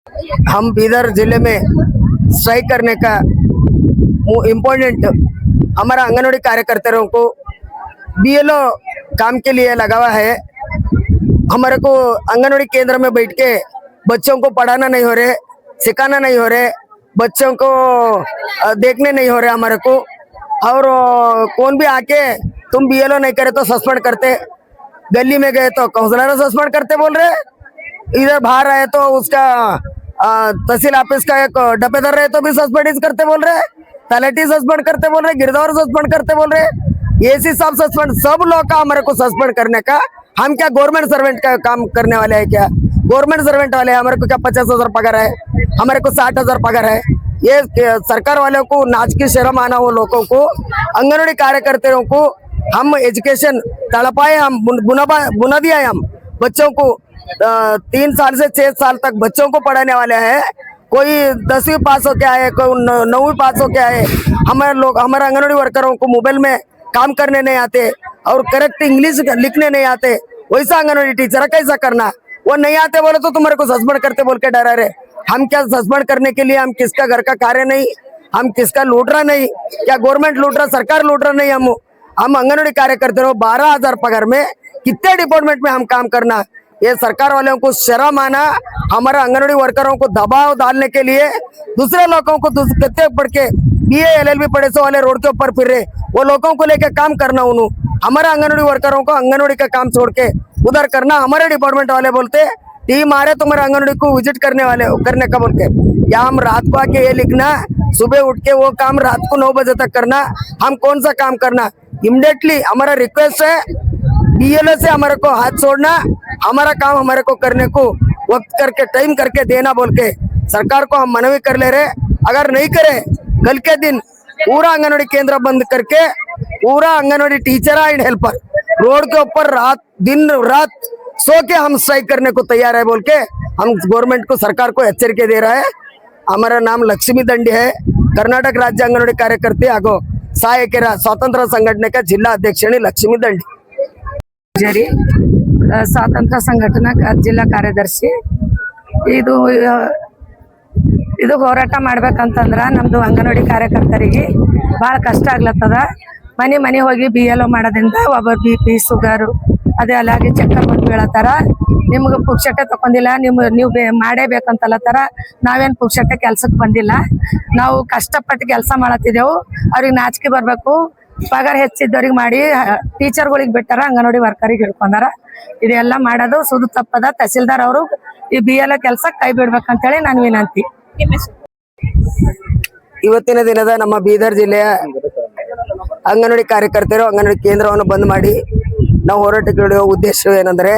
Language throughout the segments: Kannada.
हम बीदर जिले में स्ट्राइक करने का इम्पोर्टेंट हमारा आंगनवाड़ी कार्यकर्ताओं को बीएलओ काम के लिए लगा हुआ है। हमारे को आंगनवाड़ी केंद्र में बैठ के बच्चों को पढ़ाना नहीं हो रहे, सिखाना नहीं हो रहे, बच्चों को देखने नहीं हो रहे हमारे को। और कौन भी आके तुम बीएलओ नहीं करे तो सस्पेंड करते, गली में गए तो काउंसलर सस्पेंड करते बोल रहे, इधर बाहर आए तो उसका तहसील ऑफिस का एक डब्बेदार रहे तो भी सस्पेंड करते बोल रहे, तलाटी सस्पेंड करते बोल रहे, गिरदावर सस्पेंड करते बोल रहे, एसी साहब सस्पेंड, सब लोग का हमारे को सस्पेंड करने का। हम क्या गवर्नमेंट सर्वेंट का काम करने वाले हैं क्या? गवर्नमेंट सर्वेंट वाले हमारे को क्या 50,000 पगार है, हमारे को 60,000 पगार है? ये सरकार वालों को नाच की शर्म आना हो लोगों को। आंगनवाड़ी कार्यकर्ताओं को हम एजुकेशन तड़पाए, हम बुना दिया है, हम बच्चों को 3 साल से 6 साल तक बच्चों को पढ़ाने वाले हैं। कोई 10वीं पास हो के आए, कोई 9वीं पास हो के आए। हमारे आंगनवाड़ी वर्करों को मोबाइल में काम करने नहीं आते और करेक्ट इंग्लिश लिखने नहीं आते, वैसा आंगनवाड़ी टीचर कैसा करना? वो नहीं आते बोले तो तुम्हारे को सस्पेंड करते बोल के डरा रहे। हम क्या सस्पेंड करने के लिए हम किसका घर का कार्य नहीं, हम किसका लूट रहा नहीं, क्या गवर्नमेंट लूट रहा, सरकार लूट रहा नहीं। हम आंगनवाड़ी कार्यकर्ता हो, 12,000 पगार में कितने डिपार्टमेंट में हम काम करना। ये सरकार वालों को शर्म आना, हमारे आंगनवाड़ी वर्करों को दबाव डालने के लिए दूसरे लोगों को कितने पढ़ के BA LLB पढ़े सो वाले रोड के ऊपर फिर रहे, वो लोगों को लेके काम करना। हमारे आंगनवाड़ी वर्करों को आंगनवाड़ी का काम छोड़ के उधर करना। हमारे डिपार्टमेंट वाले बोलते टीम आ रहे तुम्हारे आंगनवाड़ी को विजिट करने का बोल के, या हम रात को आके ये लिखना, सुबह उठ के वो काम रात को 9 बजे तक करना। हम कौन सा काम करना? इमिडिएटली हमारा रिक्वेस्ट है BLO से हमारे को हाथ छोड़ना, हमारा काम हमारे को करने को वक्त करके टाइम करके देना बोल के सरकार को हम मनवी कर ले रहे। अगर नहीं करे कल के दिन पूरा आंगनवाड़ी केंद्र बंद करके पूरा anganwadi teacher and helper road के ऊपर दिन रात सो के हम स्ट्राइक करने को तैयार है बोल के हम गवर्नमेंट को, सरकार को एಚ್ಚರಿಕೆ दे रहा है। हमारा नाम लक्ष्मी दंडी है, कर्नाटक राज्य आंगनवाड़ी कार्यकर्ते ಹಾಗೂ ಸಹಾಯಕರ ಸ್ವಾತಂತ್ರ್ಯ ಸಂಘಟನೆ का जिला अध्यक्षणी लक्ष्मी दंडी ಜರಿ ಸ್ವಾತಂತ್ರ್ಯ ಸಂಘಟನಾ ಜಿಲ್ಲಾ ಕಾರ್ಯದರ್ಶಿ। ಇದು ಹೋರಾಟ ಮಾಡ್ಬೇಕಂತಂದ್ರ ನಮ್ದು ಅಂಗನವಾಡಿ ಕಾರ್ಯಕರ್ತರಿಗೆ ಬಹಳ ಕಷ್ಟ ಆಗ್ಲತ್ತದ। ಮನೆ ಹೋಗಿ BLO ಮಾಡೋದ್ರಿಂದ ಒಬ್ಬರು BP ಶುಗರ್ ಅದೇ ಅಲ್ಲಾಗಿ ಚಕ್ಕರ್ ಬಂದು ಬೀಳತ್ತಾರ। ನಿಮ್ಗೆ ಪುಕ್ಷಟೆ ತಗೊಂಡಿಲ್ಲ, ನೀವು ಮಾಡೇಬೇಕಂತಲ್ಲತ್ತಾರ। ನಾವೇನು ಪುಕ್ಷಟೆ ಕೆಲ್ಸಕ್ಕೆ ಬಂದಿಲ್ಲ, ನಾವು ಕಷ್ಟಪಟ್ಟು ಕೆಲಸ ಮಾಡತ್ತಿದ್ದೆವು। ಅವ್ರಿಗೆ ನಾಚಿಕೆ ಬರ್ಬೇಕು, ಪಗಾರ ಹೆಚ್ಚಿದ್ದವ್ರಿಗೆ ಮಾಡಿ ಟೀಚರ್ಗಳಿಗೆ ಬಿಟ್ಟಾರ, ಅಂಗನವಾಡಿ ವರ್ಕರಿಗೆ ಹಿಡ್ಕೊಂಡಾರ। ಇದೆಲ್ಲ ಮಾಡೋದು ಸುದು ತಪ್ಪದ। ತಹಸೀಲ್ದಾರ್ ಅವರು ಈ BLO ಕೆಲಸ ಕೈ ಬಿಡ್ಬೇಕಂತೇಳಿ ನಾನು ವಿನಂತಿ। ಇವತ್ತಿನ ದಿನದ ನಮ್ಮ ಬೀದರ್ ಜಿಲ್ಲೆಯ ಅಂಗನವಾಡಿ ಕಾರ್ಯಕರ್ತರು ಅಂಗನವಾಡಿ ಕೇಂದ್ರವನ್ನು ಬಂದ್ ಮಾಡಿ ನಾವು ಹೋರಾಟಕ್ಕೆ ಇಳಿಯುವ ಉದ್ದೇಶ ಏನಂದ್ರೆ,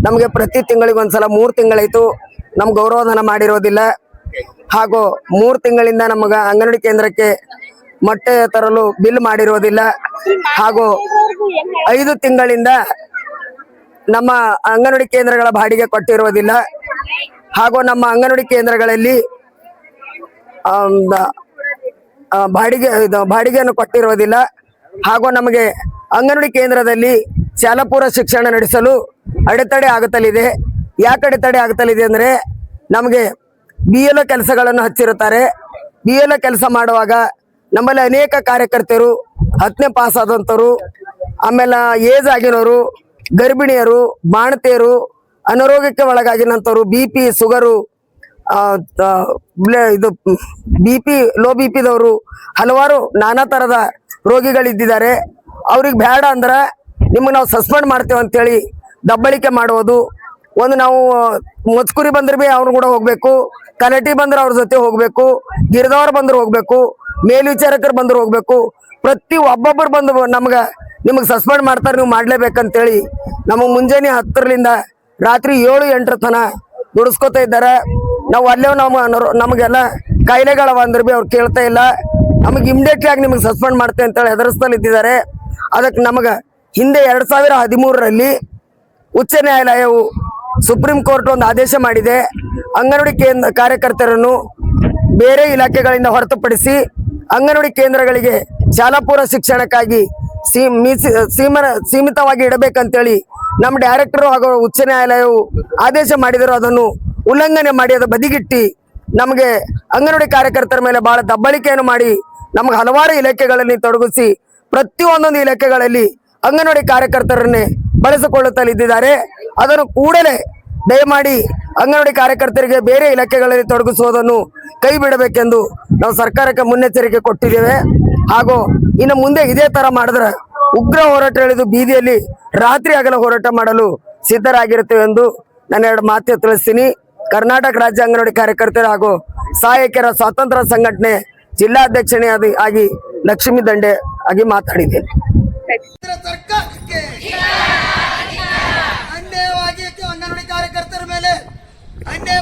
ನಮಗೆ ಪ್ರತಿ ತಿಂಗಳಿಗೆ ಒಂದ್ಸಲ 3 ತಿಂಗಳಾಯ್ತು ನಮ್ ಗೌರವಧನ ಮಾಡಿರೋದಿಲ್ಲ, ಹಾಗೂ 3 ತಿಂಗಳಿಂದ ನಮಗ ಅಂಗನವಾಡಿ ಕೇಂದ್ರಕ್ಕೆ ಮೊಟ್ಟೆ ತರಲು ಬಿಲ್ ಮಾಡಿರೋದಿಲ್ಲ, ಹಾಗೂ 5 ತಿಂಗಳಿಂದ ನಮ್ಮ ಅಂಗನವಾಡಿ ಕೇಂದ್ರಗಳ ಬಾಡಿಗೆ ಕೊಟ್ಟಿರೋದಿಲ್ಲ, ಹಾಗೂ ನಮ್ಮ ಅಂಗನವಾಡಿ ಕೇಂದ್ರಗಳಲ್ಲಿ ಬಾಡಿಗೆಯನ್ನು ಕೊಟ್ಟಿರೋದಿಲ್ಲ, ಹಾಗೂ ನಮಗೆ ಅಂಗನವಾಡಿ ಕೇಂದ್ರದಲ್ಲಿ ಶಾಲಾ ಪೂರ್ವ ಶಿಕ್ಷಣ ನಡೆಸಲು ಅಡೆತಡೆ ಆಗುತ್ತಲಿದೆ। ಯಾಕೆ ಅಡೆತಡೆ ಆಗುತ್ತಲಿದೆ ಅಂದ್ರೆ, ನಮಗೆ BLO ಕೆಲಸಗಳನ್ನು ಹಚ್ಚಿರುತ್ತಾರೆ। BLO ಕೆಲಸ ಮಾಡುವಾಗ ನಮ್ಮಲ್ಲಿ ಅನೇಕ ಕಾರ್ಯಕರ್ತರು 10ನೇ ಪಾಸ್ ಆದಂತರು, ಆಮೇಲೆ ಏಜ್ ಆಗಿನವರು, ಗರ್ಭಿಣಿಯರು, ಬಾಣತಿಯರು, ಅನಾರೋಗ್ಯಕ್ಕೆ ಒಳಗಾಗಿನಂತವರು, BP ಶುಗರು, ಇದು BP ಲೋ BPದವರು, ಹಲವಾರು ನಾನಾ ತರದ ರೋಗಿಗಳಿದ್ದಾರೆ। ಅವ್ರಿಗೆ ಬೇಡ ಅಂದ್ರೆ ನಿಮಗೆ ನಾವು ಸಸ್ಪೆಂಡ್ ಮಾಡ್ತೇವೆ ಅಂತೇಳಿ ದಬ್ಬಳಿಕೆ ಮಾಡುವುದು। ಒಂದು ನಾವು ಮಚ್ಕುರಿ ಬಂದ್ರೆ ಬಿ ಅವ್ರು ಕೂಡ ಹೋಗ್ಬೇಕು, ಕಲಟಿ ಬಂದ್ರೆ ಅವ್ರ ಜೊತೆ ಹೋಗ್ಬೇಕು, ಗಿರಿದವ್ರು ಬಂದ್ರೆ ಹೋಗ್ಬೇಕು, ಮೇಲ್ವಿಚಾರಕರು ಬಂದ್ರೆ ಹೋಗ್ಬೇಕು, ಪ್ರತಿ ಒಬ್ಬೊಬ್ಬರು ಬಂದು ನಿಮಗೆ ಸಸ್ಪೆಂಡ್ ಮಾಡ್ತಾರೆ, ನೀವು ಮಾಡ್ಲೇಬೇಕಂತೇಳಿ ನಮಗೆ ಮುಂಜಾನೆ 10ರಿಂದ ರಾತ್ರಿ 7-8 ತನ ದುಡಿಸ್ಕೊತಾ ಇದ್ದಾರೆ। ನಾವು ಅಲ್ಲೇ ನಮಗೆಲ್ಲ ಕಾಯಿಲೆಗಳವ ಅಂದ್ರೆ ಬಿ ಅವ್ರು ಕೇಳ್ತಾ ಇಲ್ಲ, ನಮಗೆ ಇಮಿಡಿಯೇಟ್ಲಿ ಆಗಿ ನಿಮಗೆ ಸಸ್ಪೆಂಡ್ ಮಾಡ್ತೇವೆ ಅಂತೇಳಿ ಹೆದರಿಸ್ತಲ್ಲಿ ಇದ್ದಿದ್ದಾರೆ। ಅದಕ್ಕೆ ನಮಗೆ ಹಿಂದೆ 2013ರಲ್ಲಿ ಉಚ್ಚ ನ್ಯಾಯಾಲಯವು ಸುಪ್ರೀಂ ಕೋರ್ಟ್ ಒಂದು ಆದೇಶ ಮಾಡಿದೆ, ಅಂಗನವಾಡಿ ಕಾರ್ಯಕರ್ತರನ್ನು ಬೇರೆ ಇಲಾಖೆಗಳಿಂದ ಹೊರತುಪಡಿಸಿ ಅಂಗನವಾಡಿ ಕೇಂದ್ರಗಳಿಗೆ ಶಾಲಾ ಪೂರ್ವ ಶಿಕ್ಷಣಕ್ಕಾಗಿ ಸೀಮಿತವಾಗಿ ಇಡಬೇಕಂತೇಳಿ ನಮ್ಮ ಡೈರೆಕ್ಟರ್ ಹಾಗೂ ಉಚ್ಚ ನ್ಯಾಯಾಲಯವು ಆದೇಶ ಮಾಡಿದರು। ಅದನ್ನು ಉಲ್ಲಂಘನೆ ಮಾಡಿ ಅದು ಬದಿಗಿಟ್ಟಿ ನಮಗೆ ಅಂಗನವಾಡಿ ಕಾರ್ಯಕರ್ತರ ಮೇಲೆ ಬಹಳ ದಬ್ಬಳಿಕೆಯನ್ನು ಮಾಡಿ ನಮಗೆ ಹಲವಾರು ಇಲಾಖೆಗಳಲ್ಲಿ ತೊಡಗಿಸಿ ಪ್ರತಿಯೊಂದೊಂದು ಇಲಾಖೆಗಳಲ್ಲಿ ಅಂಗನವಾಡಿ ಕಾರ್ಯಕರ್ತರನ್ನೇ ಬಳಸಿಕೊಳ್ಳುತ್ತಲಿದ್ದಾರೆ. ಅದನ್ನು ಕೂಡಲೇ ದಯಮಾಡಿ ಅಂಗನವಾಡಿ ಕಾರ್ಯಕರ್ತರಿಗೆ ಬೇರೆ ಇಲಾಖೆಗಳಲ್ಲಿ ತೊಡಗಿಸುವುದನ್ನು ಕೈ ಬಿಡಬೇಕೆಂದು ನಾವು ಸರ್ಕಾರಕ್ಕೆ ಮುನ್ನೆಚ್ಚರಿಕೆ ಕೊಟ್ಟಿದ್ದೇವೆ. ಹಾಗೂ ಇನ್ನು ಮುಂದೆ ಇದೇ ತರ ಮಾಡಿದ್ರೆ ಉಗ್ರ ಹೋರಾಟ ಎಳೆದು ಬೀದಿಯಲ್ಲಿ ರಾತ್ರಿ ಹಗಲು ಹೋರಾಟ ಮಾಡಲು ಸಿದ್ಧರಾಗಿರುತ್ತೇವೆ ಎಂದು ನಾನು ಎರಡು ಮಾತು ತಿಳಿಸ್ತೀನಿ. ಕರ್ನಾಟಕ ರಾಜ್ಯ ಅಂಗನವಾಡಿ ಕಾರ್ಯಕರ್ತರು ಹಾಗೂ ಸಹಾಯಕರ ಸ್ವಾತಂತ್ರ್ಯ ಸಂಘಟನೆ ಜಿಲ್ಲಾಧ್ಯಕ್ಷನೇ ಆಗಿ ಲಕ್ಷ್ಮೀ ದಂಡೆ ಆಗಿ ಮಾತಾಡಿದ್ದೇನೆ. ಸರ್ಕಾರಕ್ಕೆ ಅನ್ಯಾಯವಾಗಿ ಅಂಗನವಾಡಿ ಕಾರ್ಯಕರ್ತರ ಮೇಲೆ ಅನ್ಯಾಯ